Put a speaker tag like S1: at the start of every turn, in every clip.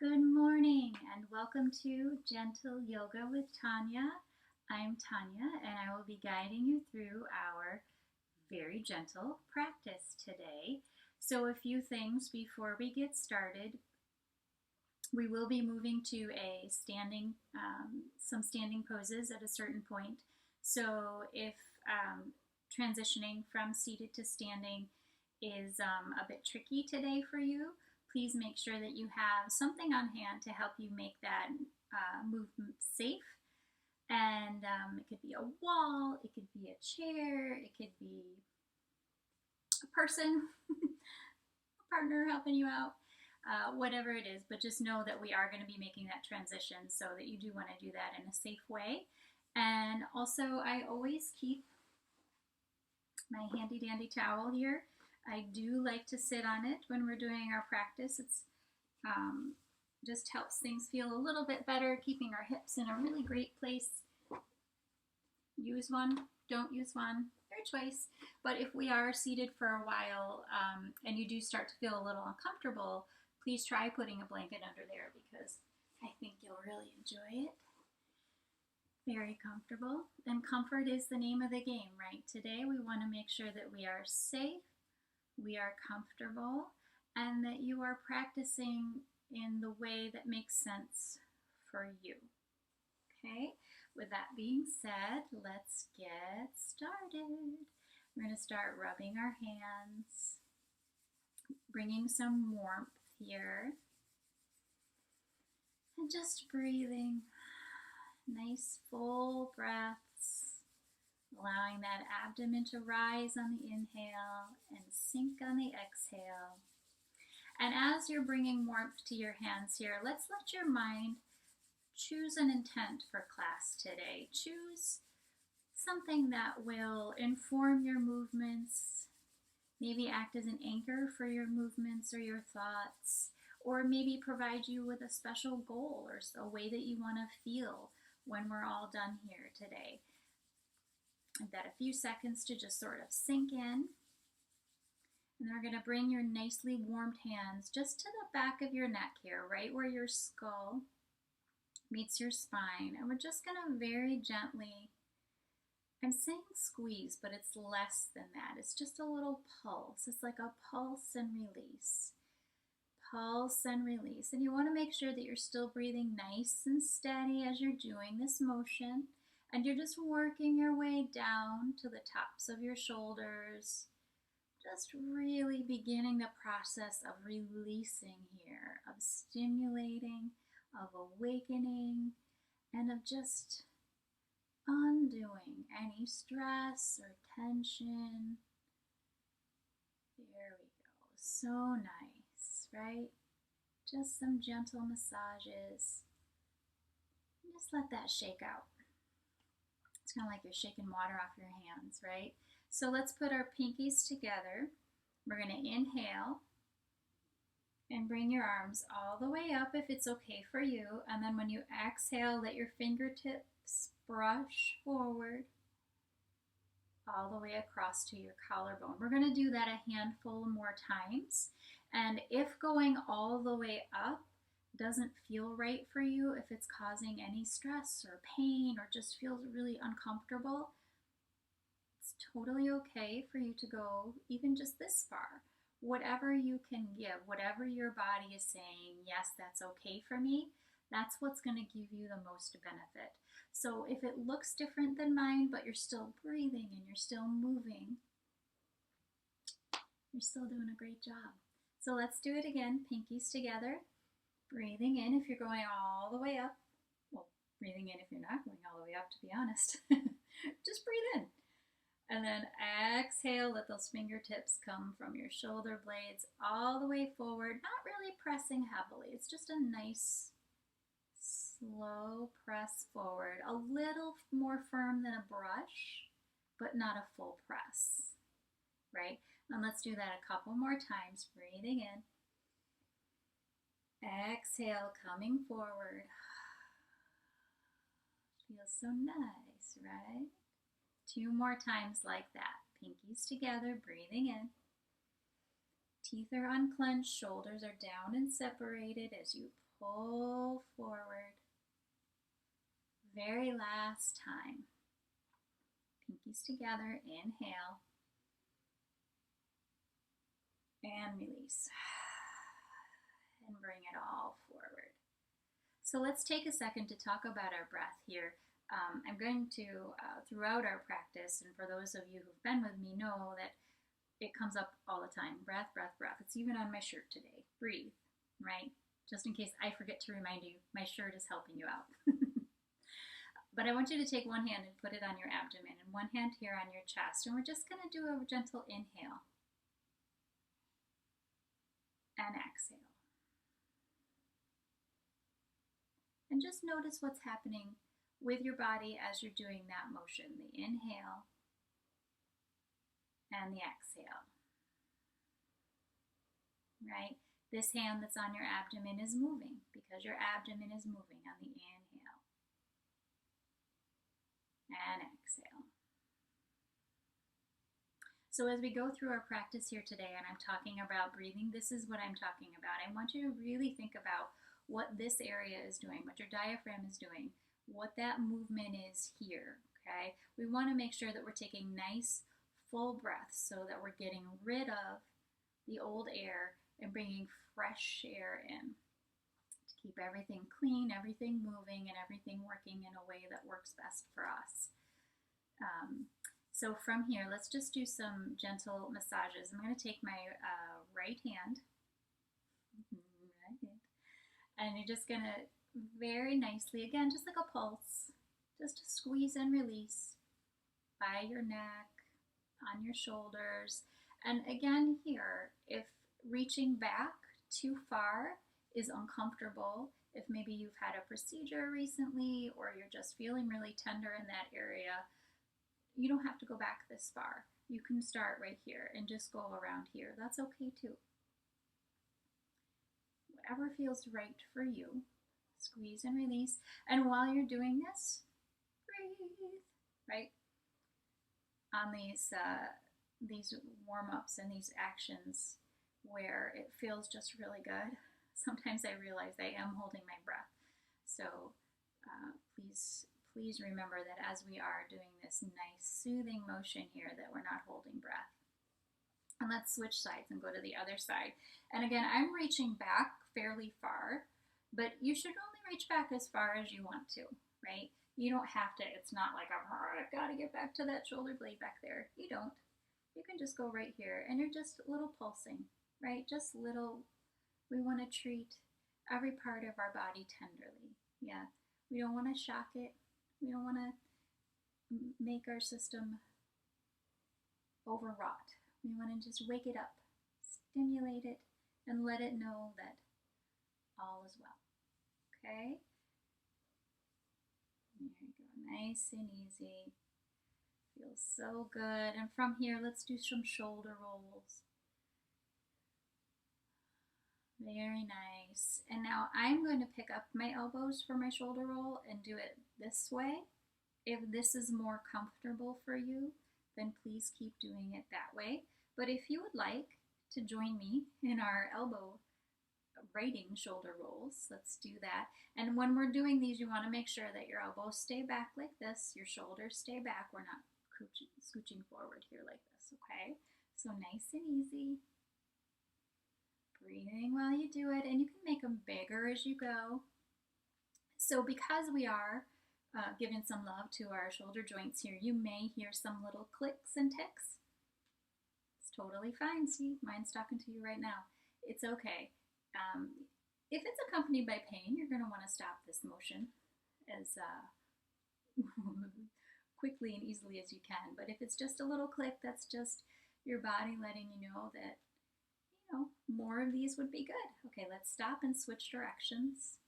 S1: Good morning and welcome to Gentle Yoga with Tanya. I'm Tanya and I will be guiding you through our very gentle practice today. So a few things before we get started. We will be moving to some standing poses at a certain point. So if transitioning from seated to standing is a bit tricky today for you, please make sure that you have something on hand to help you make that movement safe. And it could be a wall, it could be a chair, it could be a person, a partner helping you out, whatever it is. But just know that we are going to be making that transition, so that you do want to do that in a safe way. And also, I always keep my handy dandy towel here. I do like to sit on it when we're doing our practice. It's just helps things feel a little bit better, keeping our hips in a really great place. Use one, don't use one, your choice. But if we are seated for a while and you do start to feel a little uncomfortable, please try putting a blanket under there, because I think you'll really enjoy it. Very comfortable. And comfort is the name of the game, right? Today we want to make sure that we are safe, we are comfortable, and that you are practicing in the way that makes sense for you. Okay, with that being said, let's get started. We're going to start rubbing our hands, bringing some warmth here, and just breathing nice full breaths, allowing that abdomen to rise on the inhale and sink on the exhale. And as you're bringing warmth to your hands here, let's let your mind choose an intent for class today. Choose something that will inform your movements, maybe act as an anchor for your movements or your thoughts, or maybe provide you with a special goal or a way that you want to feel when we're all done here today. Give that a few seconds to just sort of sink in. And then we're going to bring your nicely warmed hands just to the back of your neck here, right where your skull meets your spine. And we're just going to very gently, I'm saying squeeze, but it's less than that. It's just a little pulse. It's like a pulse and release. Pulse and release. And you want to make sure that you're still breathing nice and steady as you're doing this motion. And you're just working your way down to the tops of your shoulders. Just really beginning the process of releasing here, of stimulating, of awakening, and of just undoing any stress or tension. There we go. So nice, right? Just some gentle massages. Just let that shake out. It's kind of like you're shaking water off your hands, right? So let's put our pinkies together. We're going to inhale and bring your arms all the way up if it's okay for you. And then when you exhale, let your fingertips brush forward all the way across to your collarbone. We're going to do that a handful more times. And if going all the way up doesn't feel right for you, if it's causing any stress or pain or just feels really uncomfortable, it's totally okay for you to go even just this far. Whatever you can give, whatever your body is saying, yes, that's okay for me, that's what's going to give you the most benefit. So if it looks different than mine, but you're still breathing and you're still moving, you're still doing a great job. So let's do it again. Pinkies together. Breathing in if you're going all the way up. Well, breathing in if you're not going all the way up, to be honest. Just breathe in. And then exhale, let those fingertips come from your shoulder blades all the way forward, not really pressing heavily. It's just a nice, slow press forward, a little more firm than a brush, but not a full press, right? And let's do that a couple more times, breathing in. Exhale, coming forward. Feels so nice, right? 2 more times like that. Pinkies together, breathing in. Teeth are unclenched, shoulders are down and separated as you pull forward. Very last time. Pinkies together, inhale, and release. And bring it all forward. So let's take a second to talk about our breath here. I'm going to, throughout our practice, and for those of you who've been with me know that it comes up all the time. Breath, breath, breath. It's even on my shirt today. Breathe, right? Just in case I forget to remind you, my shirt is helping you out. But I want you to take one hand and put it on your abdomen and one hand here on your chest. And we're just going to do a gentle inhale and exhale. And just notice what's happening with your body as you're doing that motion, the inhale and the exhale, right? This hand that's on your abdomen is moving because your abdomen is moving on the inhale and exhale. So as we go through our practice here today, and I'm talking about breathing, this is what I'm talking about. I want you to really think about what this area is doing, what your diaphragm is doing, what that movement is here, okay? We want to make sure that we're taking nice, full breaths so that we're getting rid of the old air and bringing fresh air in to keep everything clean, everything moving, and everything working in a way that works best for us. So from here, let's just do some gentle massages. I'm going to take my right hand, and you're just going to very nicely, again, just like a pulse, just squeeze and release by your neck, on your shoulders. And again here, if reaching back too far is uncomfortable, if maybe you've had a procedure recently or you're just feeling really tender in that area, you don't have to go back this far. You can start right here and just go around here. That's okay too. Whatever feels right for you. Squeeze and release. And while you're doing this, breathe, right? On these warm-ups and these actions where it feels just really good, sometimes I realize I am holding my breath. So please remember that as we are doing this nice soothing motion here, that we're not holding breath. And let's switch sides and go to the other side. And again, I'm reaching back fairly far, but you should only reach back as far as you want to, right? You don't have to. It's not like, I've got to get back to that shoulder blade back there. You don't. You can just go right here, and you're just a little pulsing, right? Just little. We want to treat every part of our body tenderly. Yeah. We don't want to shock it. We don't want to make our system overwrought. We want to just wake it up, stimulate it, and let it know that all is well. Okay? There you go. Nice and easy. Feels so good. And from here, let's do some shoulder rolls. Very nice. And now I'm going to pick up my elbows for my shoulder roll and do it this way. If this is more comfortable for you, then please keep doing it that way. But if you would like to join me in our elbow writing shoulder rolls, let's do that. And when we're doing these, you want to make sure that your elbows stay back like this, your shoulders stay back. We're not scooching forward here like this, okay? So nice and easy. Breathing while you do it, and you can make them bigger as you go. So because we are giving some love to our shoulder joints here, you may hear some little clicks and ticks. It's totally fine. See, mine's talking to you right now. It's okay. If it's accompanied by pain, you're going to want to stop this motion as quickly and easily as you can. But if it's just a little click, that's just your body letting you know that more of these would be good. Okay, let's stop and switch directions.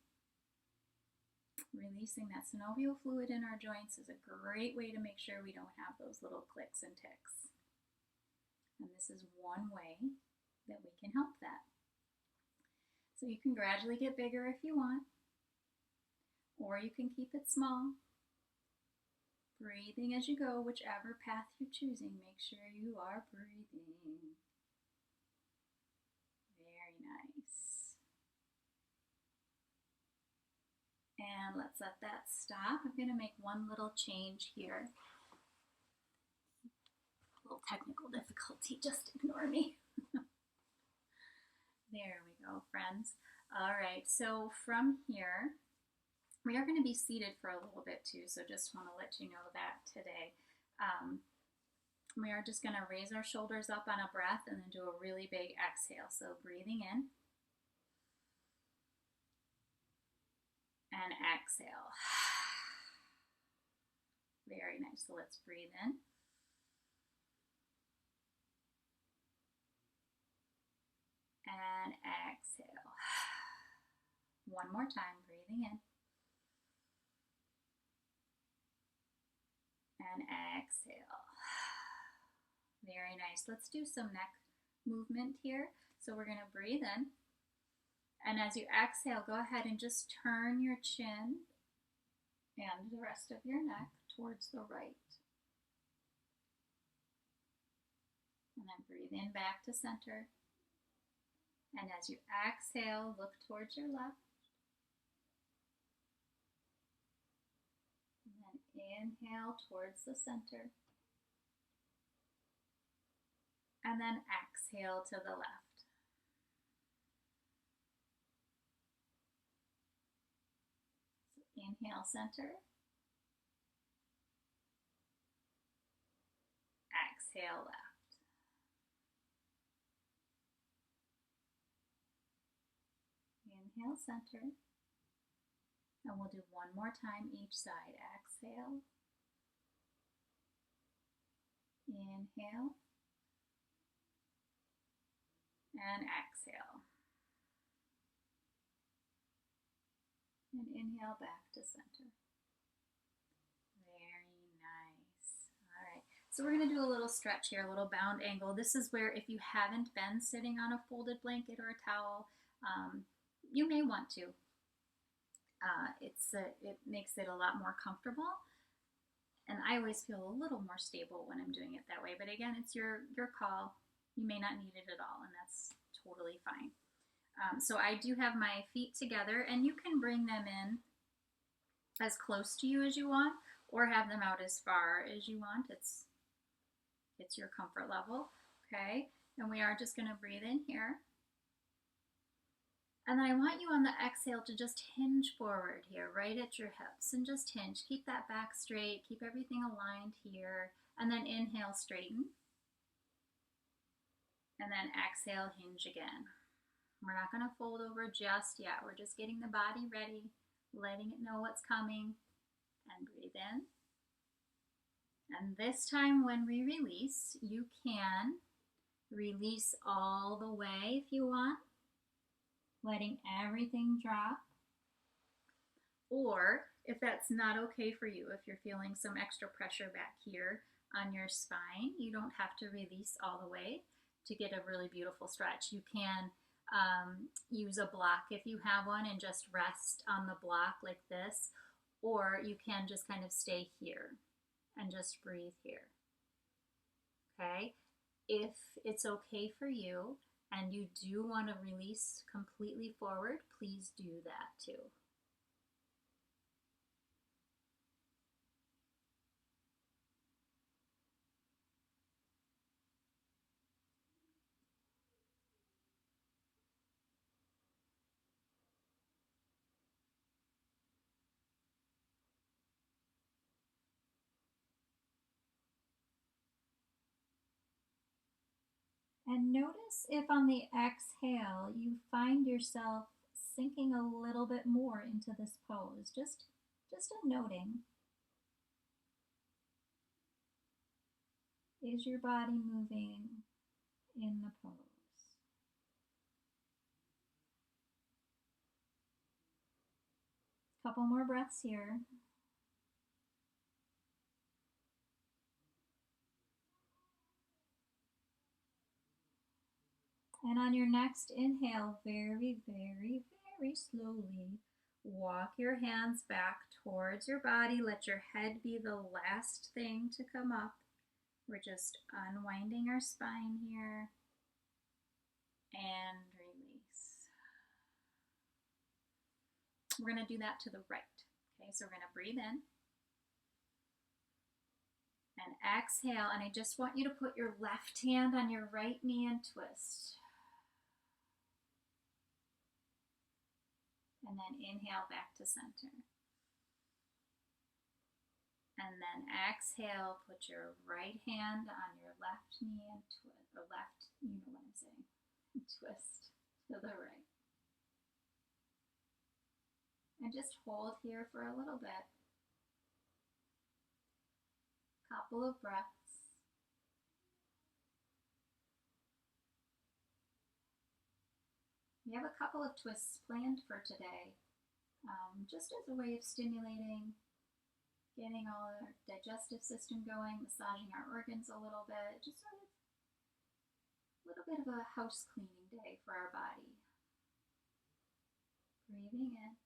S1: Releasing that synovial fluid in our joints is a great way to make sure we don't have those little clicks and ticks. And this is one way that we can help that. So you can gradually get bigger if you want, or you can keep it small. Breathing as you go, whichever path you're choosing, make sure you are breathing. Very nice. And let's let that stop. I'm going to make one little change here. A little technical difficulty, just ignore me. There we go, friends. All right, so from here, we are going to be seated for a little bit too, so just want to let you know that today. We are just going to raise our shoulders up on a breath and then do a really big exhale. So breathing in and exhale. Very nice. So let's breathe in. And exhale. One more time, breathing in. And exhale. Very nice. Let's do some neck movement here. So we're going to breathe in. And as you exhale, go ahead and just turn your chin and the rest of your neck towards the right. And then breathe in back to center. And as you exhale, look towards your left. And then inhale towards the center. And then exhale to the left. So inhale, center. Exhale, left. Inhale, center. And we'll do one more time each side. Exhale. Inhale. And exhale. And inhale back to center. Very nice. All right. So we're going to do a little stretch here, a little bound angle. This is where if you haven't been sitting on a folded blanket or a towel, you may want to. It makes it a lot more comfortable. And I always feel a little more stable when I'm doing it that way. But again, it's your call. You may not need it at all, and that's totally fine. So I do have my feet together, and you can bring them in as close to you as you want, or have them out as far as you want. It's your comfort level, okay? And we are just going to breathe in here. And then I want you on the exhale to just hinge forward here, right at your hips, and just hinge. Keep that back straight, keep everything aligned here, and then inhale, straighten. And then exhale, hinge again. We're not going to fold over just yet. We're just getting the body ready, letting it know what's coming, and breathe in. And this time when we release, you can release all the way if you want, letting everything drop. Or if that's not okay for you, if you're feeling some extra pressure back here on your spine, you don't have to release all the way to get a really beautiful stretch. You can use a block if you have one and just rest on the block like this, or you can just kind of stay here and just breathe here. Okay? If it's okay for you and you do want to release completely forward, please do that too. And notice if on the exhale you find yourself sinking a little bit more into this pose. Just a noting. Is your body moving in the pose? Couple more breaths here. And on your next inhale, very, very, very slowly, walk your hands back towards your body. Let your head be the last thing to come up. We're just unwinding our spine here. And release. We're going to do that to the right. Okay, so we're going to breathe in and exhale. And I just want you to put your left hand on your right knee and twist. And then inhale back to center. And then exhale, put your right hand on your left knee and twist, or left, you know what I'm saying, twist to the right. And just hold here for a little bit. Couple of breaths. We have a couple of twists planned for today, just as a way of stimulating, getting all our digestive system going, massaging our organs a little bit, just sort of a little bit of a house cleaning day for our body. Breathing in.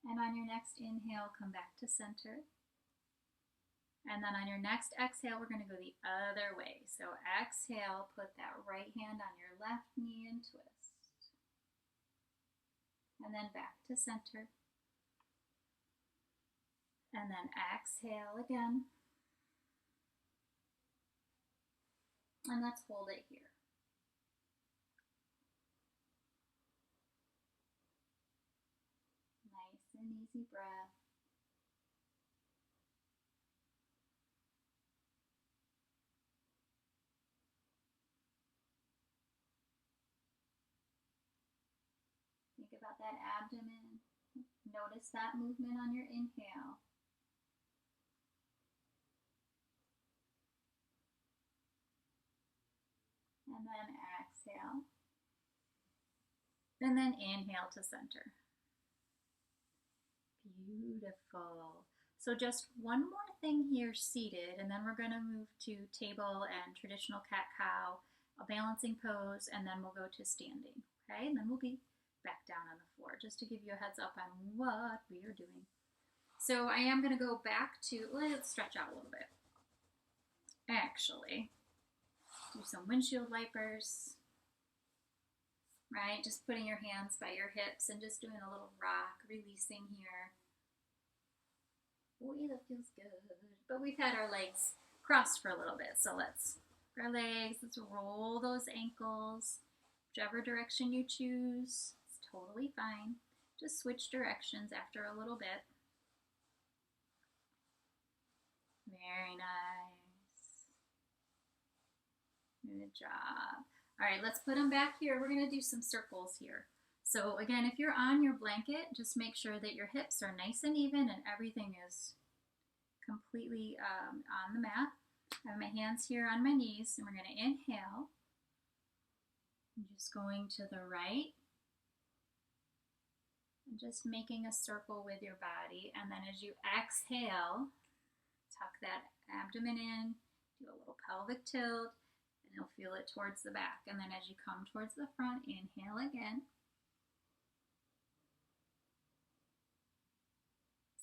S1: And on your next inhale, come back to center. And then on your next exhale, we're going to go the other way. So exhale, put that right hand on your left knee and twist. And then back to center. And then exhale again. And let's hold it here. Nice and easy breath. Think about that abdomen. Notice that movement on your inhale. And then exhale. And then inhale to center. Beautiful. So just one more thing here seated, and then we're going to move to table and traditional cat-cow, a balancing pose, and then we'll go to standing. Okay, and then we'll be back down on the floor, just to give you a heads up on what we are doing. So I am going to go back to, let's stretch out a little bit. Actually, do some windshield wipers, right? Just putting your hands by your hips and just doing a little rock, releasing here. Boy, that feels good. But we've had our legs crossed for a little bit, so let's our legs, let's roll those ankles, whichever direction you choose. It's totally fine. Just switch directions after a little bit. Very nice. Good job. All right, let's put them back here. We're going to do some circles here. So again, if you're on your blanket, just make sure that your hips are nice and even and everything is completely on the mat. I have my hands here on my knees, and we're going to inhale. I'm just going to the right and just making a circle with your body. And then as you exhale, tuck that abdomen in, do a little pelvic tilt, and you'll feel it towards the back. And then as you come towards the front, inhale again.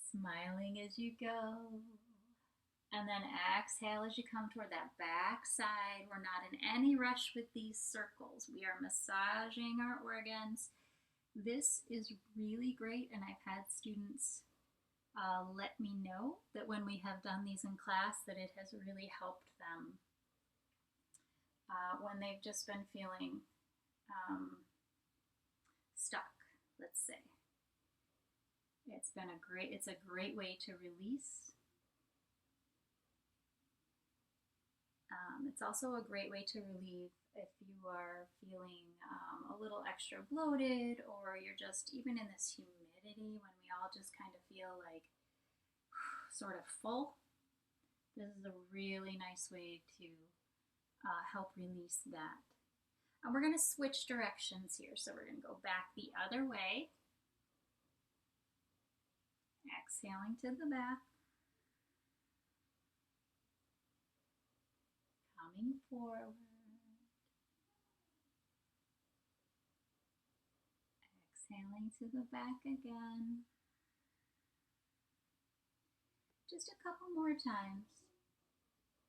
S1: Smiling as you go. And then exhale as you come toward that back side. We're not in any rush with these circles. We are massaging our organs. This is really great, and I've had students let me know that when we have done these in class that it has really helped them when they've just been feeling stuck, let's say. It's a great way to release. It's also a great way to relieve if you are feeling a little extra bloated, or you're just even in this humidity when we all just kind of feel like sort of full. This is a really nice way to help release that. And we're going to switch directions here. So we're going to go back the other way. Exhaling to the back. Coming forward. Exhaling to the back again. Just a couple more times.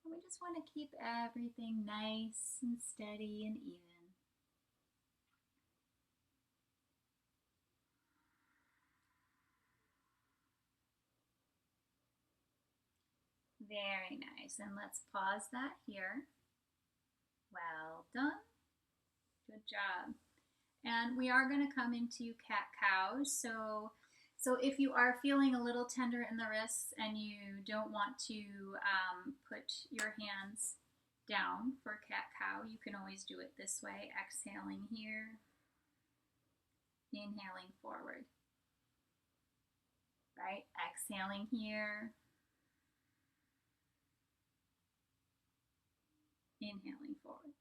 S1: And we just want to keep everything nice and steady and even. Very nice. And let's pause that here. Well done. Good job. And we are going to come into cat-cows. So if you are feeling a little tender in the wrists and you don't want to put your hands down for cat-cow, you can always do it this way, exhaling here, inhaling forward, right? Exhaling here, inhaling forward.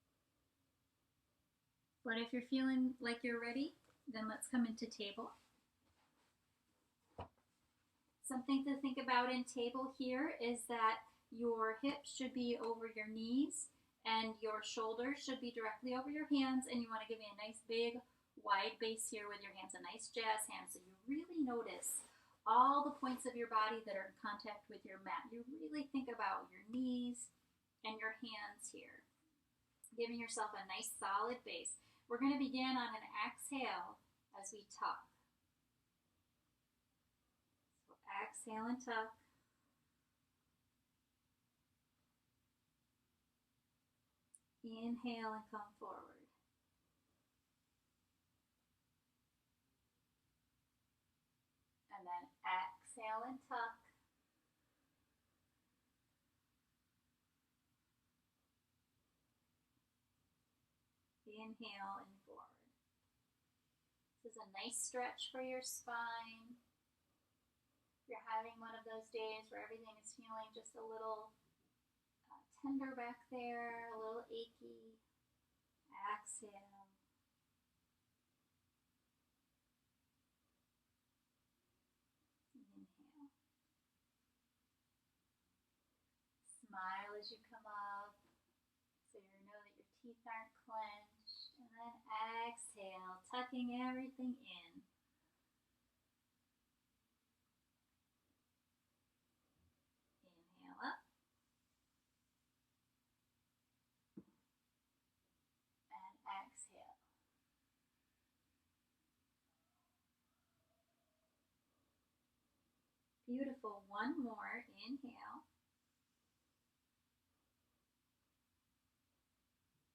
S1: But if you're feeling like you're ready, then let's come into table. Something to think about in table here is that your hips should be over your knees and your shoulders should be directly over your hands, and you want to give me a nice big wide base here with your hands, a nice jazz hand, so you really notice all the points of your body that are in contact with your mat. You really think about your knees and your hands here, giving yourself a nice solid base. We're going to begin on an exhale as we tuck. So exhale and tuck. Inhale and come forward. And then exhale and tuck. Inhale and forward. This is a nice stretch for your spine. If you're having one of those days where everything is feeling just a little tender back there, a little achy, exhale. Inhale. Smile as you come up so you know that your teeth aren't clenched. And then exhale, tucking everything in. Inhale up. And exhale. Beautiful. One more. Inhale.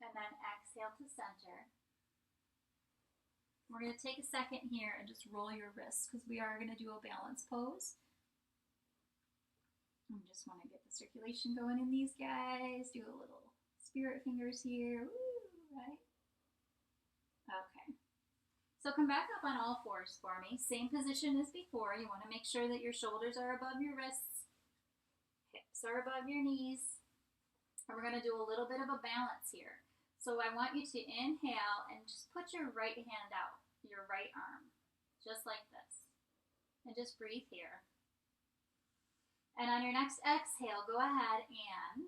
S1: And then exhale to center. We're going to take a second here and just roll your wrists because we are going to do a balance pose. I just want to get the circulation going in these guys. Do a little spirit fingers here. Woo, right? Okay. So come back up on all fours for me. Same position as before. You want to make sure that your shoulders are above your wrists. Hips are above your knees. And we're going to do a little bit of a balance here. So I want you to inhale and just put your right hand out, your right arm, just like this. And just breathe here. And on your next exhale, go ahead and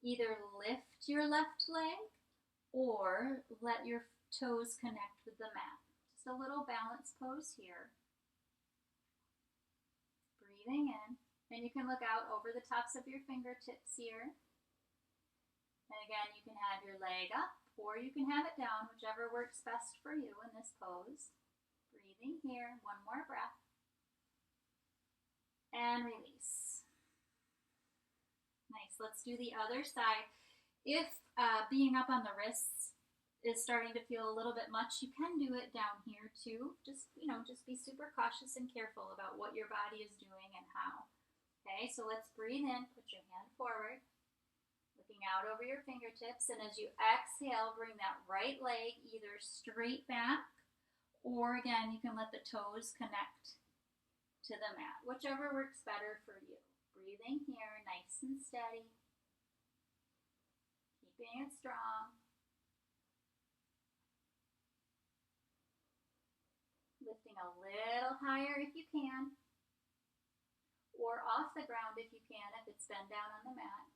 S1: either lift your left leg or let your toes connect with the mat. Just a little balance pose here. Breathing in. And you can look out over the tops of your fingertips here. And again, you can have your leg up or you can have it down, whichever works best for you in this pose. Breathing here, one more breath. And release. Nice, let's do the other side. If being up on the wrists is starting to feel a little bit much, you can do it down here too. Just be super cautious and careful about what your body is doing and how. Okay, so let's breathe in, put your hand forward. Looking out over your fingertips, and as you exhale, bring that right leg either straight back, or again, you can let the toes connect to the mat, whichever works better for you. Breathing here, nice and steady, keeping it strong. Lifting a little higher if you can, or off the ground if you can, if it's been down on the mat.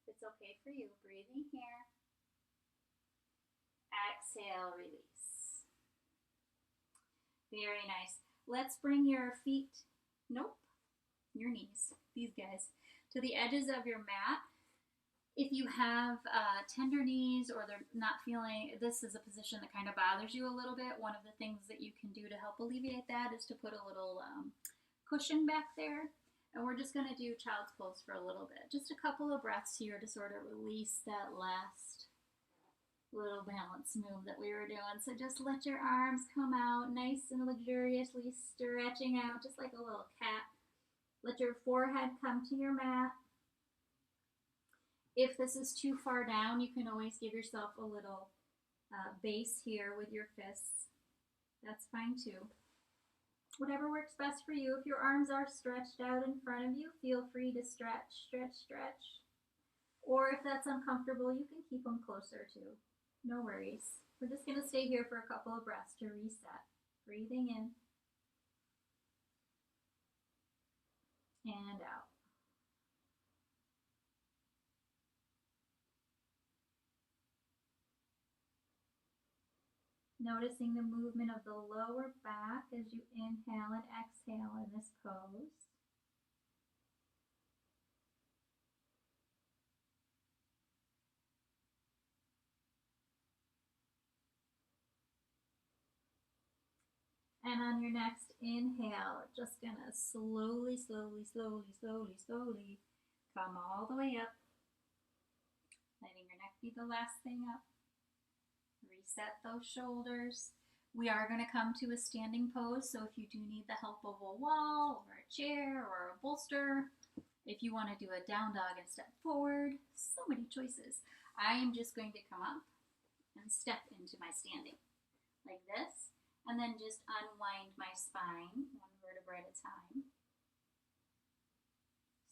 S1: It's okay for you. Breathing here. Exhale, release. Very nice. Let's bring your feet, your knees, these guys, to the edges of your mat. If you have tender knees or they're not feeling, this is a position that kind of bothers you a little bit, one of the things that you can do to help alleviate that is to put a little cushion back there. And we're just going to do child's pose for a little bit. Just a couple of breaths here to sort of release that last little balance move that we were doing. So just let your arms come out nice and luxuriously stretching out just like a little cat. Let your forehead come to your mat. If this is too far down, you can always give yourself a little base here with your fists. That's fine too. Whatever works best for you. If your arms are stretched out in front of you, feel free to stretch, stretch, stretch. Or if that's uncomfortable, you can keep them closer too. No worries. We're just going to stay here for a couple of breaths to reset. Breathing in and out. Noticing the movement of the lower back as you inhale and exhale in this pose. And on your next inhale, just gonna slowly, slowly, slowly, slowly, slowly come all the way up. Letting your neck be the last thing up. Reset those shoulders. We are going to come to a standing pose, so if you do need the help of a wall or a chair or a bolster, if you want to do a down dog and step forward, so many choices. I am just going to come up and step into my standing like this, and then just unwind my spine one vertebra at a time.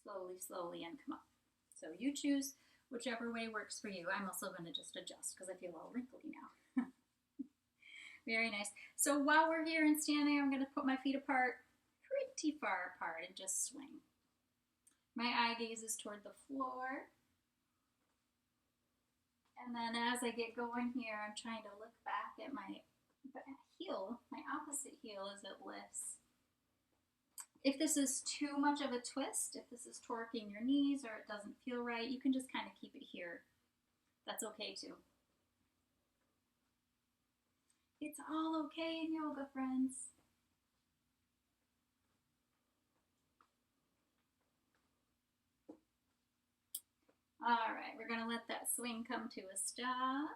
S1: Slowly, slowly, and come up. So you choose whichever way works for you. I'm also going to just adjust because I feel all wrinkly now. Very nice. So while we're here and standing, I'm going to put my feet apart, pretty far apart, and just swing. My eye gaze is toward the floor. And then as I get going here, I'm trying to look back at my heel, my opposite heel as it lifts. If this is too much of a twist, if this is torquing your knees or it doesn't feel right, you can just kind of keep it here. That's okay too. It's all okay in yoga, friends. All right, we're gonna let that swing come to a stop.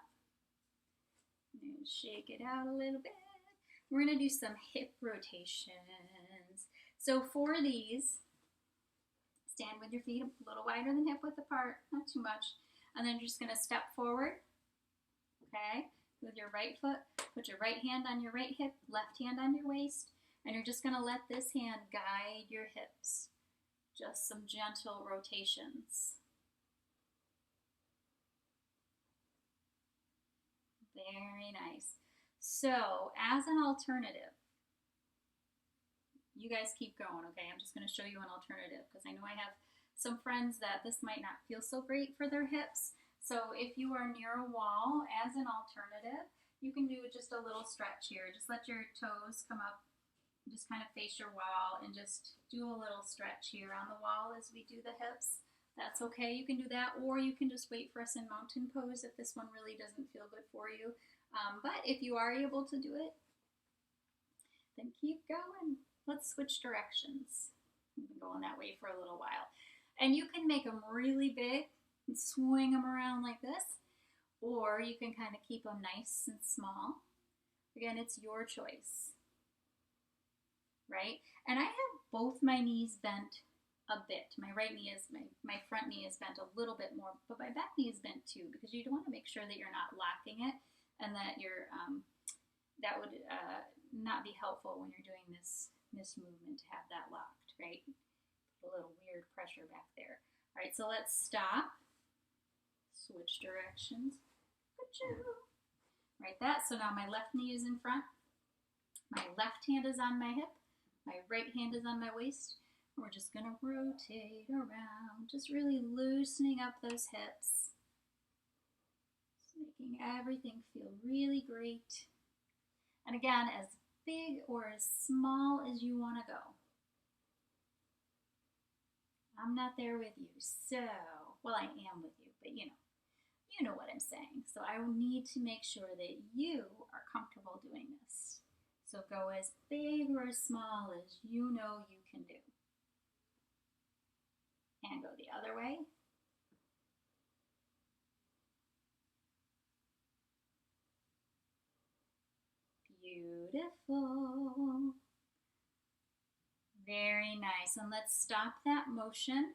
S1: And shake it out a little bit. We're gonna do some hip rotations. So for these, stand with your feet a little wider than hip width apart, not too much. And then you're just gonna step forward, okay? With your right foot, put your right hand on your right hip, left hand on your waist, and you're just gonna let this hand guide your hips. Just some gentle rotations. Very nice. So, as an alternative, you guys keep going, okay? I'm just going to show you an alternative because I know I have some friends that this might not feel so great for their hips. So, if you are near a wall, as an alternative, you can do just a little stretch here. Just let your toes come up, just kind of face your wall, and just do a little stretch here on the wall as we do the hips. That's okay, you can do that, or you can just wait for us in mountain pose if this one really doesn't feel good for you. But if you are able to do it, then keep going. Let's switch directions. We've been going that way for a little while. And you can make them really big and swing them around like this, or you can kind of keep them nice and small. Again, it's your choice, right? And I have both my knees bent a bit. My right knee is, my front knee is bent a little bit more, but my back knee is bent too, because you want to make sure that you're not locking it and that you're, that would not be helpful when you're doing this movement to have that locked, right? A little weird pressure back there. All right, so let's stop. Switch directions. Right, that. So now my left knee is in front. My left hand is on my hip. My right hand is on my waist. We're just going to rotate around, just really loosening up those hips, just making everything feel really great. And again, as big or as small as you want to go. I'm not there with you, so, well, I am with you, but you know what I'm saying. So I need to make sure that you are comfortable doing this. So go as big or as small as you know you can do. And go the other way. Beautiful. Very nice. And let's stop that motion.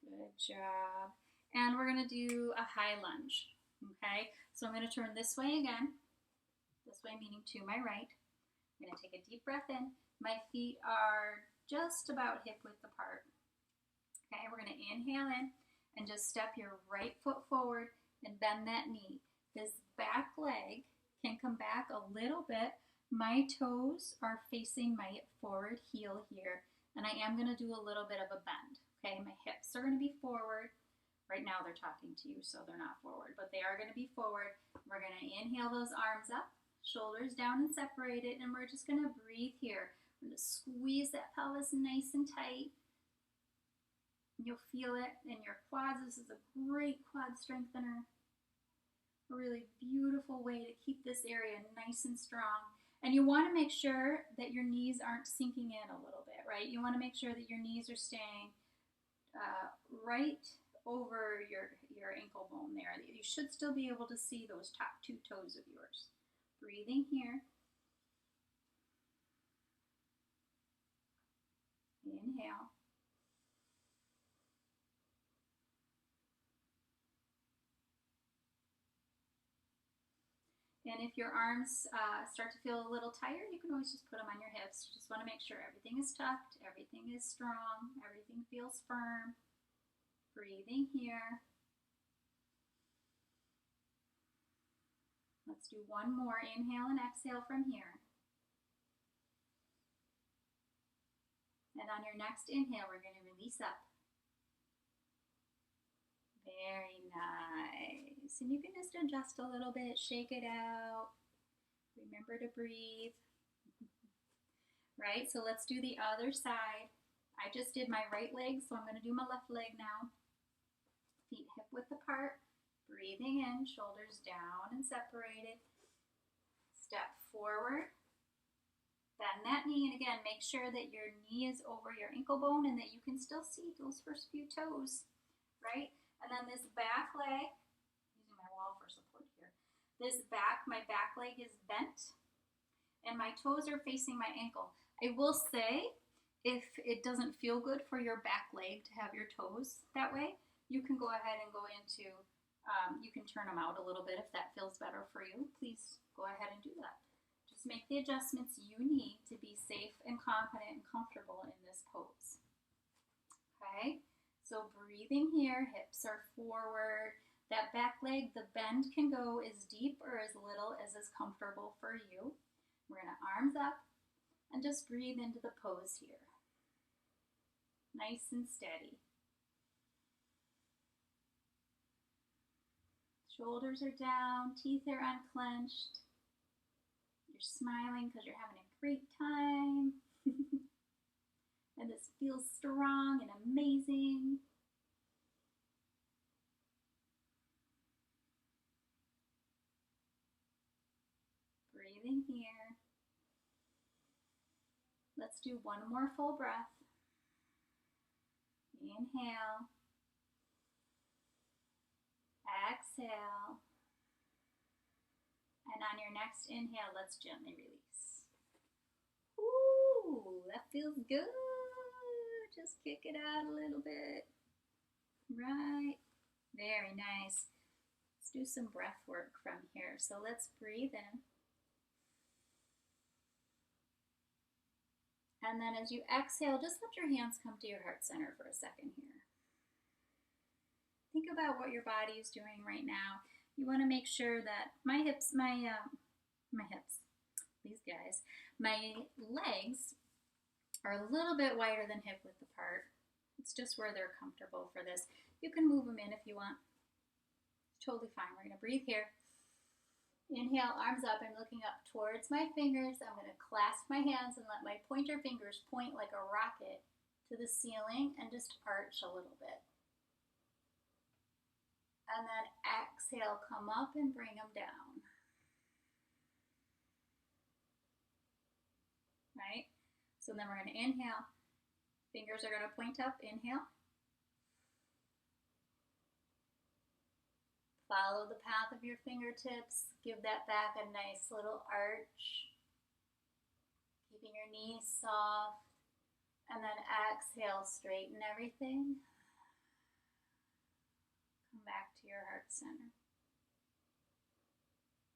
S1: Good job. And we're going to do a high lunge. Okay, so I'm going to turn this way again. This way meaning to my right. I'm going to take a deep breath in. My feet are just about hip width apart. Okay, we're going to inhale in and just step your right foot forward and bend that knee. This back leg can come back a little bit. My toes are facing my forward heel here, and I am going to do a little bit of a bend. Okay, my hips are going to be forward. Right now they're talking to you, so they're not forward, but they are going to be forward. We're going to inhale those arms up, shoulders down and separated, and we're just going to breathe here. We're going to squeeze that pelvis nice and tight. You'll feel it in your quads. This is a great quad strengthener. A really beautiful way to keep this area nice and strong. And you want to make sure that your knees aren't sinking in a little bit, right? You want to make sure that your knees are staying right over your ankle bone there. You should still be able to see those top two toes of yours. Breathing here. Inhale. And if your arms start to feel a little tired, you can always just put them on your hips. You just want to make sure everything is tucked, everything is strong, everything feels firm. Breathing here. Let's do one more. Inhale and exhale from here. And on your next inhale, we're going to release up. Very nice. And you can just adjust a little bit, shake it out. Remember to breathe. Right, so let's do the other side. I just did my right leg, so I'm going to do my left leg now. Feet hip width apart. Breathing in, shoulders down and separated. Step forward. Bend that knee, and again, make sure that your knee is over your ankle bone and that you can still see those first few toes, right? And then this back leg, using my wall for support here. My back leg is bent, and my toes are facing my ankle. I will say, if it doesn't feel good for your back leg to have your toes that way, you can go ahead and go into, you can turn them out a little bit if that feels better for you. Please go ahead and do that. Just make the adjustments you need to be safe and confident and comfortable in this pose. Okay, so breathing here, hips are forward. That back leg, the bend can go as deep or as little as is comfortable for you. We're going to arms up and just breathe into the pose here. Nice and steady. Shoulders are down, teeth are unclenched. You're smiling because you're having a great time. And this feels strong and amazing. Breathing here. Let's do one more full breath. Inhale. Exhale. And on your next inhale, let's gently release. Ooh, that feels good. Just kick it out a little bit. Right. Very nice. Let's do some breath work from here. So let's breathe in. And then as you exhale, just let your hands come to your heart center for a second here. Think about what your body is doing right now. You want to make sure that my legs are a little bit wider than hip width apart. It's just where they're comfortable for this. You can move them in if you want. It's totally fine. We're going to breathe here. Inhale, arms up. I'm looking up towards my fingers. I'm going to clasp my hands and let my pointer fingers point like a rocket to the ceiling and just arch a little bit. And then exhale, come up and bring them down. So then we're going to inhale. Fingers are going to point up. Inhale. Follow the path of your fingertips. Give that back a nice little arch. Keeping your knees soft. And then exhale, straighten everything. Come back to your heart center.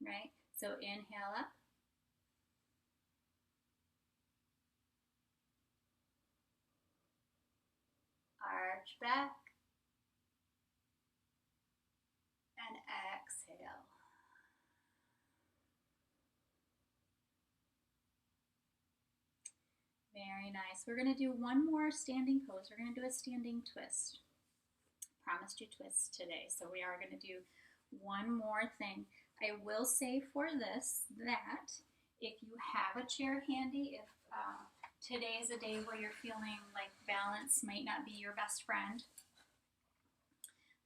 S1: Right? So inhale up. Arch back. And exhale. Very nice. We're going to do one more standing pose. We're going to do a standing twist. Promised you twists today, so we are going to do one more thing. I will say for this that if you have a chair handy, if today is a day where you're feeling like balance might not be your best friend,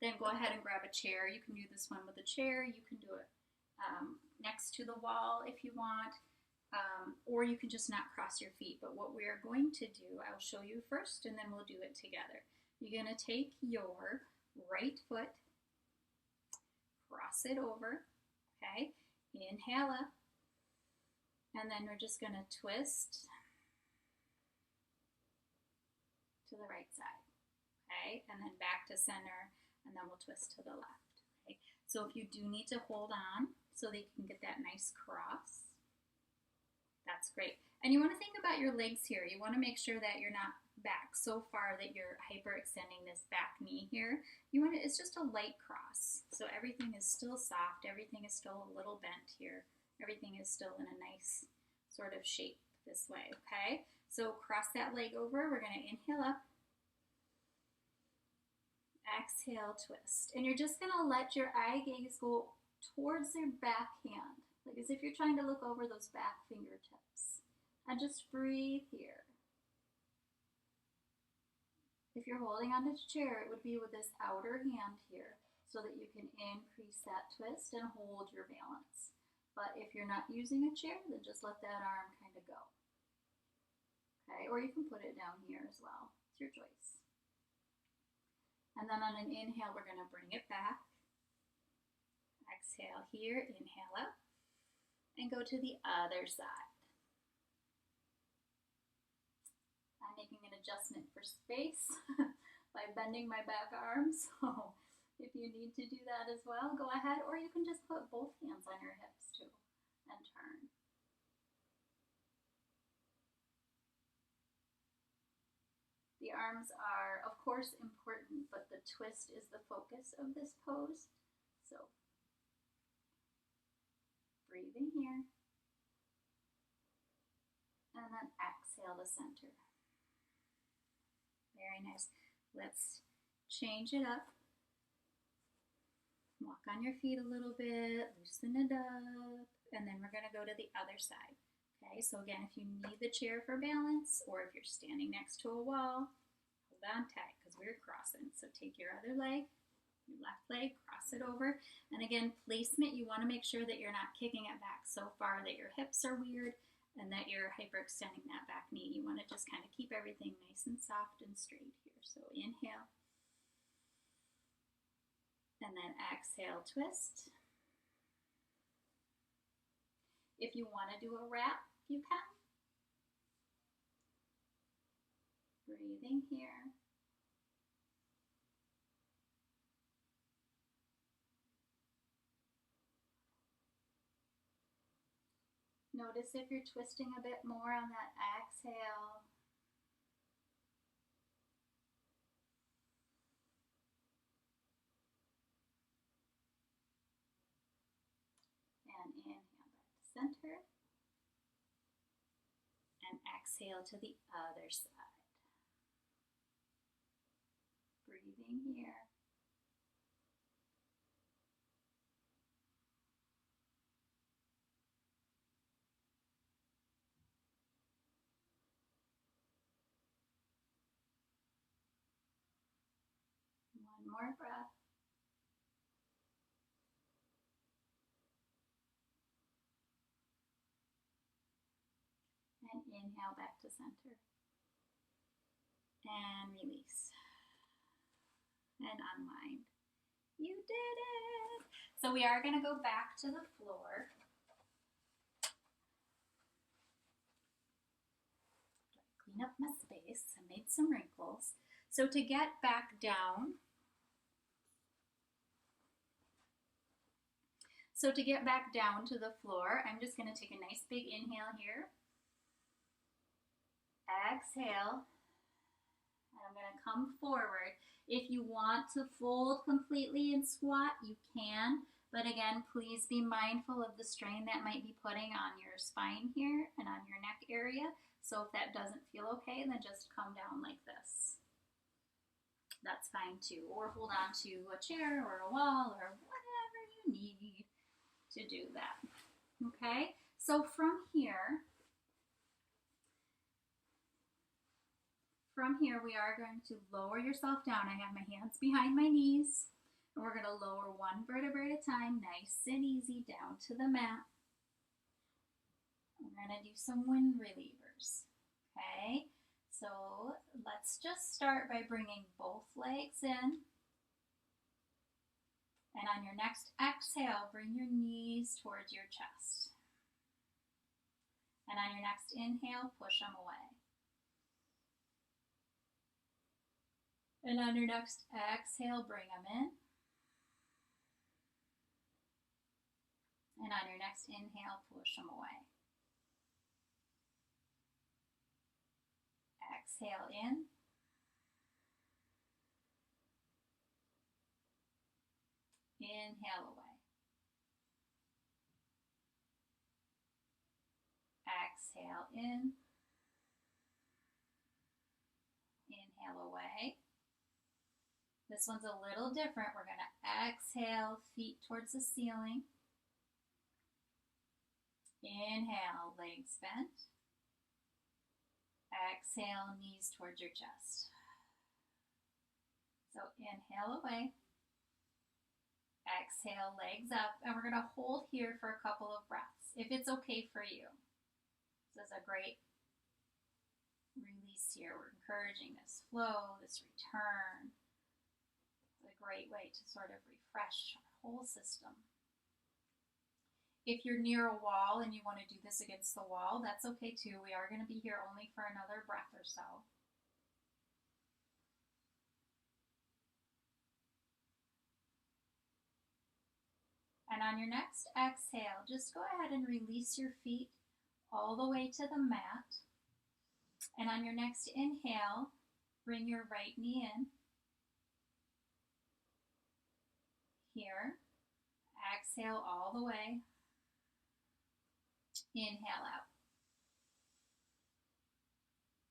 S1: then go ahead and grab a chair. You can do this one with a chair. You can do it next to the wall if you want, or you can just not cross your feet. But what we are going to do, I'll show you first, and then we'll do it together. You're going to take your right foot, cross it over, okay? Inhale up, and then we're just going to twist to the right side, okay? And then back to center, and then we'll twist to the left, okay? So if you do need to hold on so that you can get that nice cross, that's great. And you want to think about your legs here. You want to make sure that you're not back so far that you're hyperextending this back knee here. You want to, it's just a light cross. So everything is still soft. Everything is still a little bent here. Everything is still in a nice sort of shape this way, okay? So cross that leg over. We're going to inhale up. Exhale, twist. And you're just going to let your eye gaze go towards your back hand, like as if you're trying to look over those back fingertips. And just breathe here. If you're holding onto the chair, it would be with this outer hand here so that you can increase that twist and hold your balance. But if you're not using a chair, then just let that arm kind of go. Okay, or you can put it down here as well. It's your choice. And then on an inhale, we're going to bring it back. Exhale here, inhale up, and go to the other side. I'm making an adjustment for space by bending my back arm, so if you need to do that as well, go ahead, or you can just put both hands on your hips too and turn. The arms are, of course, important, but the twist is the focus of this pose. So, breathing here, and then exhale to center. Very nice. Let's change it up. Walk on your feet a little bit, loosen it up, and then we're going to go to the other side. Okay, so again, if you need the chair for balance, or if you're standing next to a wall, hold on tight because we're crossing. So take your other leg, your left leg, cross it over. And again, placement, you want to make sure that you're not kicking it back so far that your hips are weird and that you're hyperextending that back knee. You want to just kind of keep everything nice and soft and straight here. So inhale. And then exhale, twist. If you want to do a wrap, you can. Breathing here. Notice if you're twisting a bit more on that exhale. And inhale back to center. And exhale to the other side. Breathing here. One more breath. And Inhale back to center. And release. And unwind. You did it! So we are going to go back to the floor. Clean up my space. I made some wrinkles. So to get back down, to the floor, I'm just going to take a nice big inhale here. Exhale. And I'm going to come forward. If you want to fold completely and squat, you can. But again, please be mindful of the strain that might be putting on your spine here and on your neck area. So if that doesn't feel okay, then just come down like this. That's fine too. Or hold on to a chair or a wall or whatever you need to do that. Okay? So from here, we are going to lower yourself down. I have my hands behind my knees, and we're going to lower one vertebrae at a time, nice and easy, down to the mat. We're going to do some wind relievers, okay? So let's just start by bringing both legs in. And on your next exhale, bring your knees towards your chest. And on your next inhale, push them away. And on your next exhale, bring them in. And on your next inhale, push them away. Exhale in. Inhale away. Exhale in. Inhale away. This one's a little different. We're going to exhale, feet towards the ceiling. Inhale, legs bent. Exhale, knees towards your chest. So inhale away. Exhale, legs up. And we're going to hold here for a couple of breaths, if it's okay for you. This is a great release here. We're encouraging this flow, this return. It's a great way to sort of refresh our whole system. If you're near a wall and you want to do this against the wall, that's okay too. We are going to be here only for another breath or so. And on your next exhale, just go ahead and release your feet all the way to the mat. And on your next inhale, bring your right knee in. Here. Exhale all the way. Inhale out.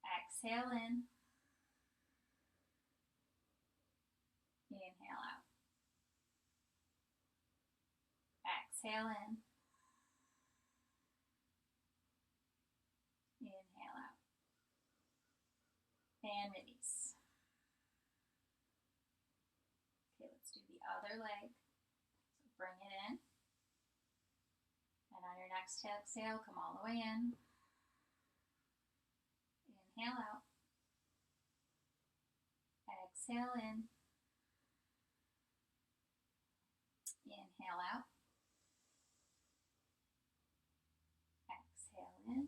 S1: Exhale in. Inhale out. Exhale in. Inhale out. And release. Okay, let's do the other leg. So bring it in. And on your next exhale, come all the way in. Inhale out. Exhale in. Inhale out. Exhale in.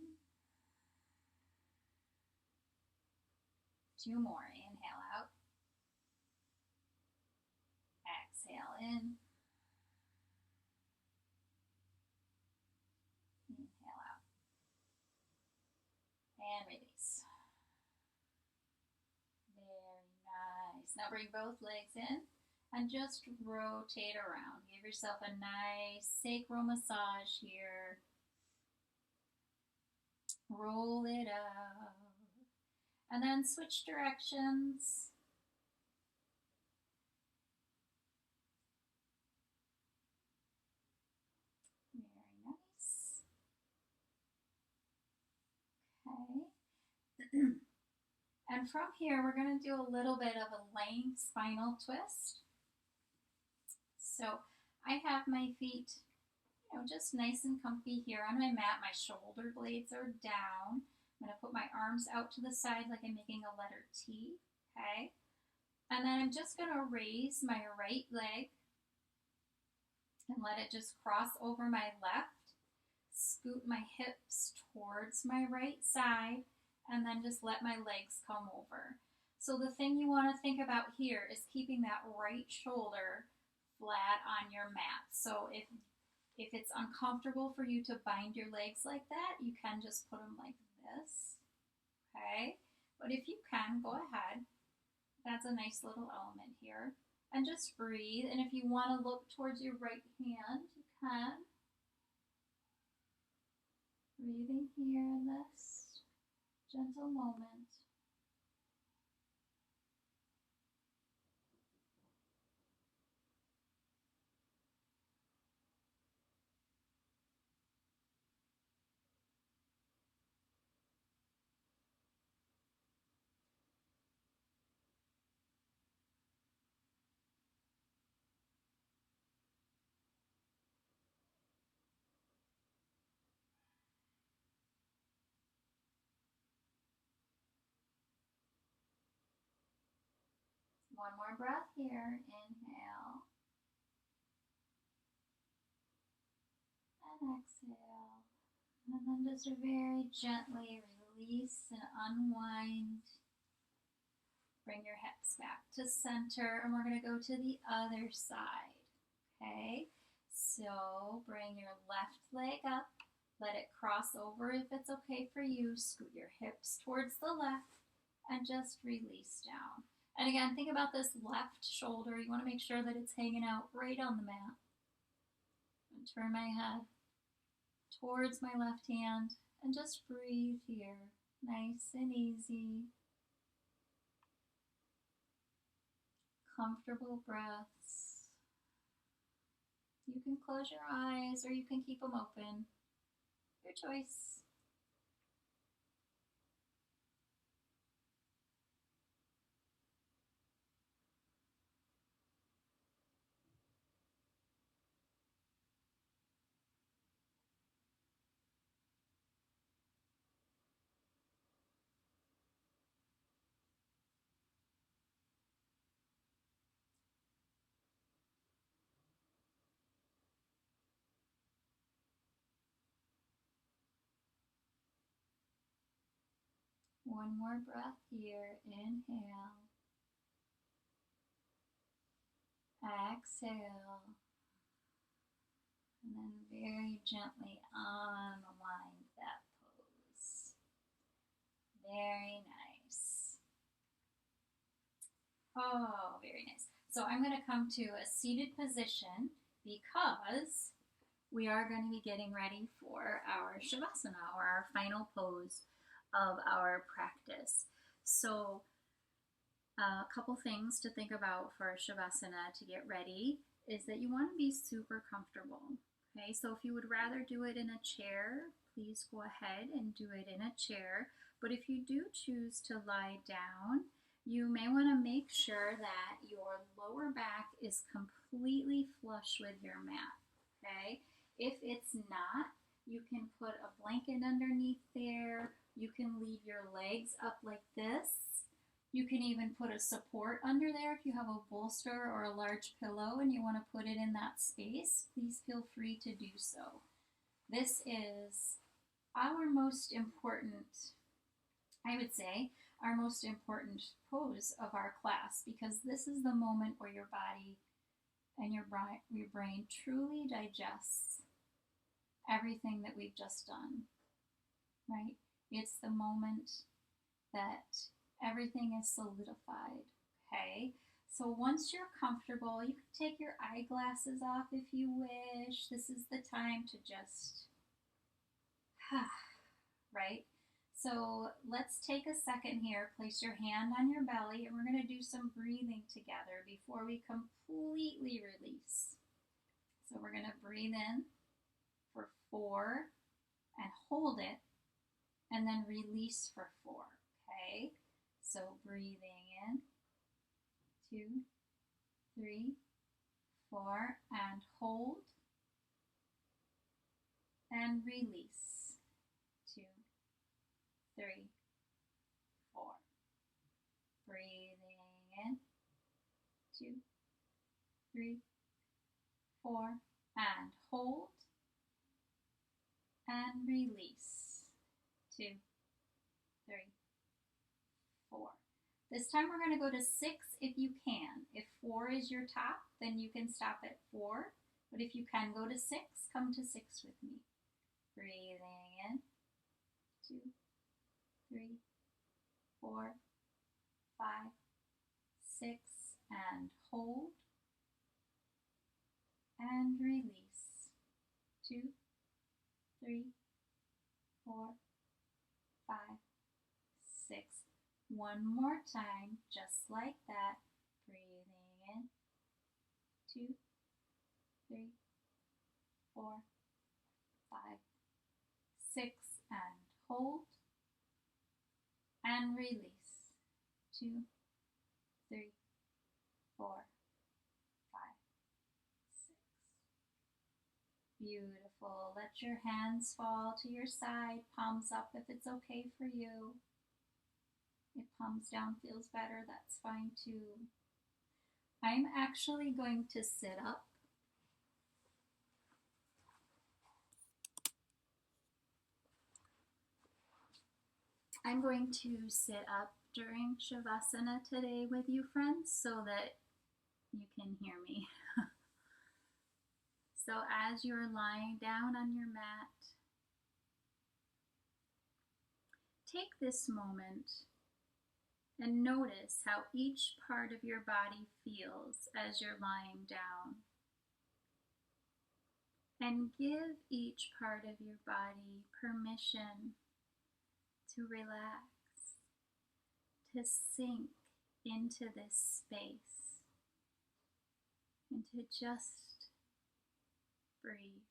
S1: Two more. Inhale out. Exhale in. Inhale out. And release. Very nice. Now bring both legs in and just rotate around. Give yourself a nice sacral massage here. Roll it out. And then switch directions. Very nice. Okay. And from here, we're going to do a little bit of a laying spinal twist. So I have my feet, just nice and comfy here on my mat. My shoulder blades are down. I'm going to put put my arms out to the side like I'm making a letter T, okay? And then I'm just gonna raise my right leg and let it just cross over my left, scoot my hips towards my right side, and then just let my legs come over. So the thing you want to think about here is keeping that right shoulder flat on your mat. So if it's uncomfortable for you to bind your legs like that, you can just put them like this, okay? But if you can, go ahead. That's a nice little element here. And just breathe. And if you want to look towards your right hand, you can. Breathing here in this gentle moment. One more breath here. Inhale. And exhale. And then just very gently release and unwind. Bring your hips back to center, and we're going to go to the other side, okay? So bring your left leg up, let it cross over if it's okay for you, scoot your hips towards the left, and just release down. And again, think about this left shoulder. You want to make sure that it's hanging out right on the mat. And turn my head towards my left hand, and just breathe here, nice and easy. Comfortable breaths. You can close your eyes or you can keep them open. Your choice. One more breath here. Inhale. Exhale. And then very gently unwind that pose. Very nice. Oh, very nice. So I'm going to come to a seated position because we are going to be getting ready for our Shavasana, or our final pose of our practice. So a couple things to think about for Shavasana to get ready is that you want to be super comfortable. Okay, so if you would rather do it in a chair, please go ahead and do it in a chair. But if you do choose to lie down, you may want to make sure that your lower back is completely flush with your mat. Okay, if it's not, you can put a blanket underneath there. You can leave your legs up like this. You can even put a support under there if you have a bolster or a large pillow and you want to put it in that space. Please feel free to do so. This is our most important, I would say, our most important pose of our class, because this is the moment where your body and your brain truly digests everything that we've just done, right? It's the moment that everything is solidified, okay? So once you're comfortable, you can take your eyeglasses off if you wish. This is the time to just, right? So let's take a second here, place your hand on your belly, and we're going to do some breathing together before we completely release. So we're going to breathe in for 4 and hold it, and then release for 4, okay? So breathing in, 2, 3, 4, and hold, and release, 2, 3, 2, 3, 4, and hold and release. 2, 3, 4. This time we're going to go to 6 if you can. If 4 is your top, then you can stop at 4. But if you can go to 6, come to 6 with me. Breathing in. 2, 3, 4, 5, 6, and hold and release. 2, 3, 4, 5, 6. One more time, just like that. Breathing in. 2, 3, 4, 5, 6, and hold and release. 2, 3, 4, 5, 6. Beautiful. Let your hands fall to your side, palms up if it's okay for you. If palms down feels better, that's fine too. I'm actually going to sit up. I'm going to sit up during Shavasana today with you, friends, so that you can hear me. So as you're lying down on your mat, take this moment and notice how each part of your body feels as you're lying down. And give each part of your body permission to relax, to sink into this space, and to just breathe.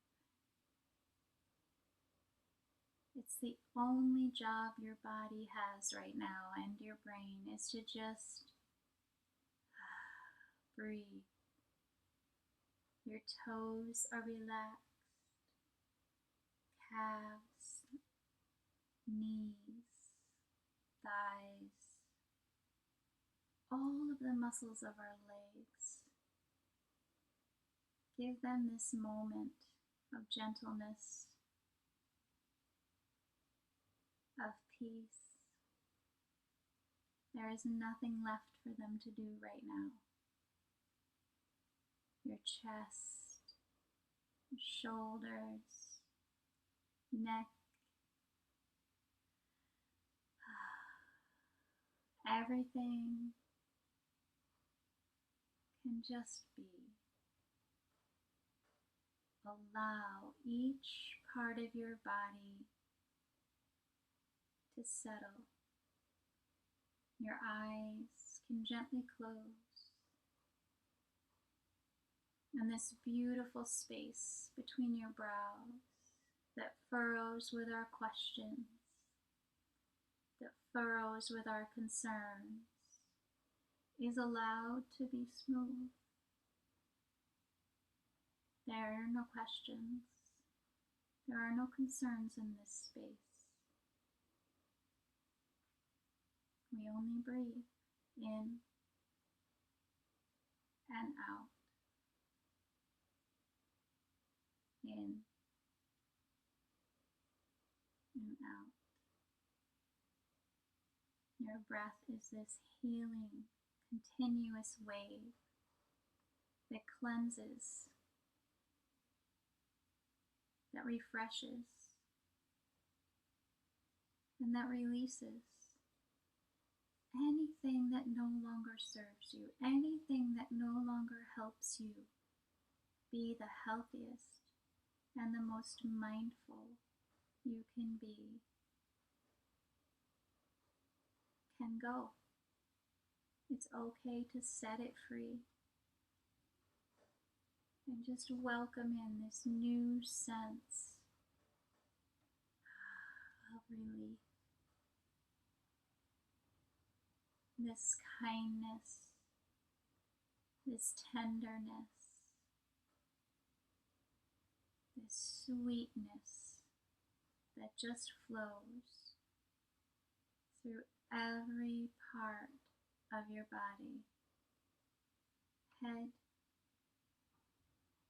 S1: It's the only job your body has right now, and your brain, is to just breathe. Your toes are relaxed, calves, knees, thighs, all of the muscles of our legs. Give them this moment of gentleness, of peace. There is nothing left for them to do right now. Your chest, shoulders, neck, everything can just be. Allow each part of your body to settle. Your eyes can gently close. And this beautiful space between your brows that furrows with our questions, that furrows with our concerns, is allowed to be smooth. There are no questions. There are no concerns in this space. We only breathe in and out. In and out. Your breath is this healing, continuous wave that cleanses, that refreshes, and that releases anything that no longer serves you, anything that no longer helps you be the healthiest and the most mindful you can be, can go. It's okay to set it free and just welcome in this new sense of relief, this kindness, this tenderness, this sweetness that just flows through every part of your body, head,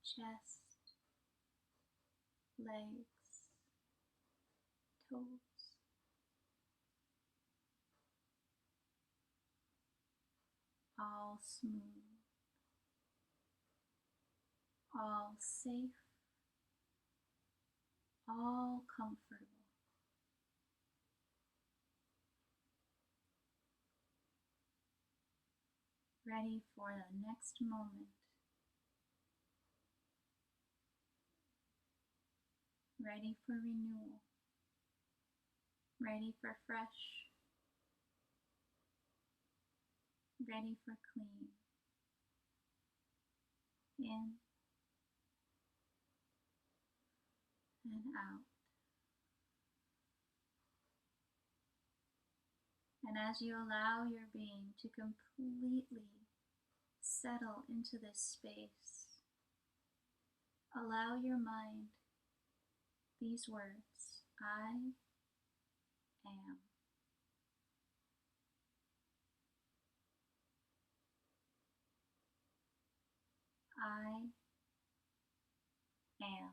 S1: chest, legs, toes. All smooth, all safe, all comfortable. Ready for the next moment. Ready for renewal. Ready for fresh. Ready for clean. In and out. And as you allow your being to completely settle into this space, allow your mind these words: I am. I am.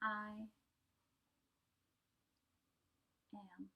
S1: I am.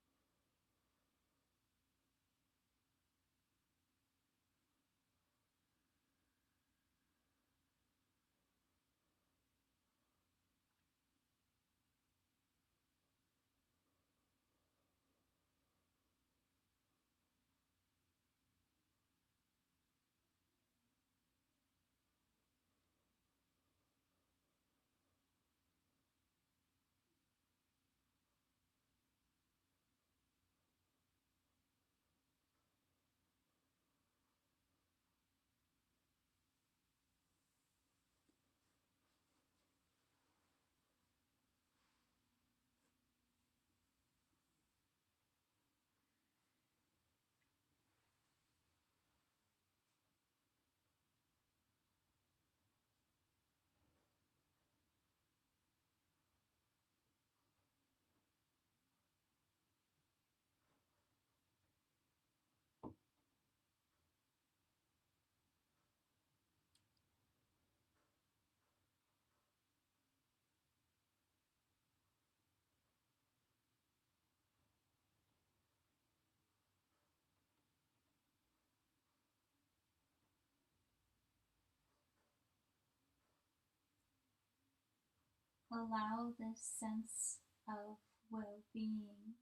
S1: Allow this sense of well-being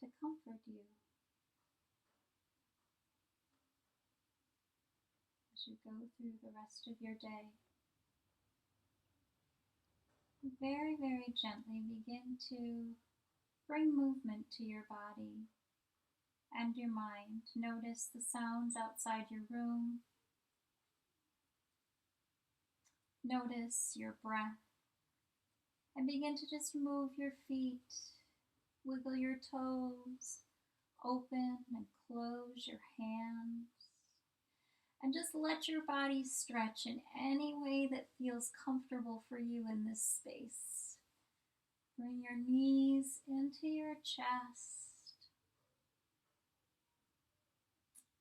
S1: to comfort you as you go through the rest of your day. Very, very gently begin to bring movement to your body and your mind. Notice the sounds outside your room. Notice your breath. And begin to just move your feet, wiggle your toes, open and close your hands. And just let your body stretch in any way that feels comfortable for you in this space. Bring your knees into your chest.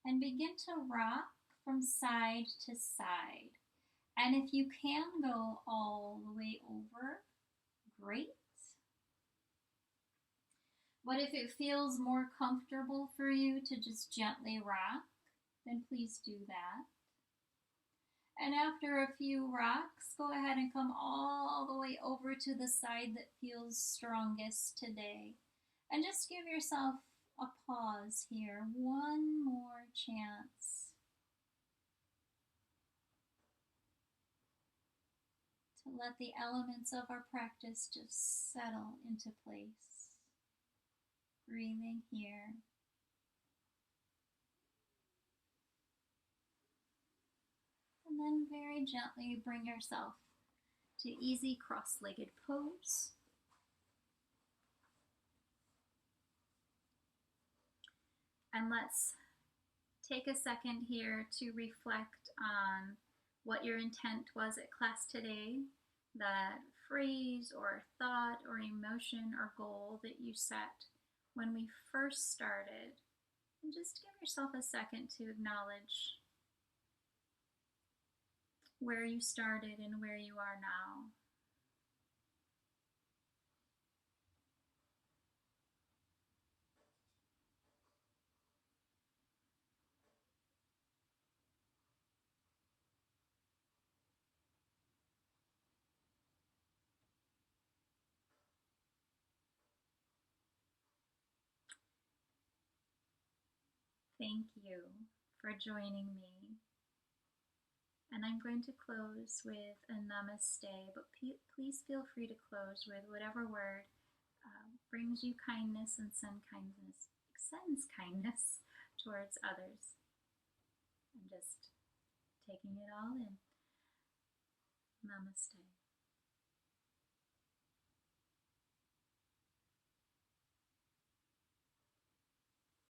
S1: And begin to rock from side to side. And if you can go all the way over, great. But if it feels more comfortable for you to just gently rock, then please do that. And after a few rocks, go ahead and come all the way over to the side that feels strongest today. And just give yourself a pause here. One more chance to let the elements of our practice just settle into place. Breathing here. And then very gently bring yourself to easy cross-legged pose. And let's take a second here to reflect on what your intent was at class today. that phrase or thought or emotion or goal that you set when we first started. And just give yourself a second to acknowledge where you started and where you are now. Thank you for joining me. And I'm going to close with a namaste, but please feel free to close with whatever word brings you kindness and sends kindness towards others. And just taking it all in. Namaste.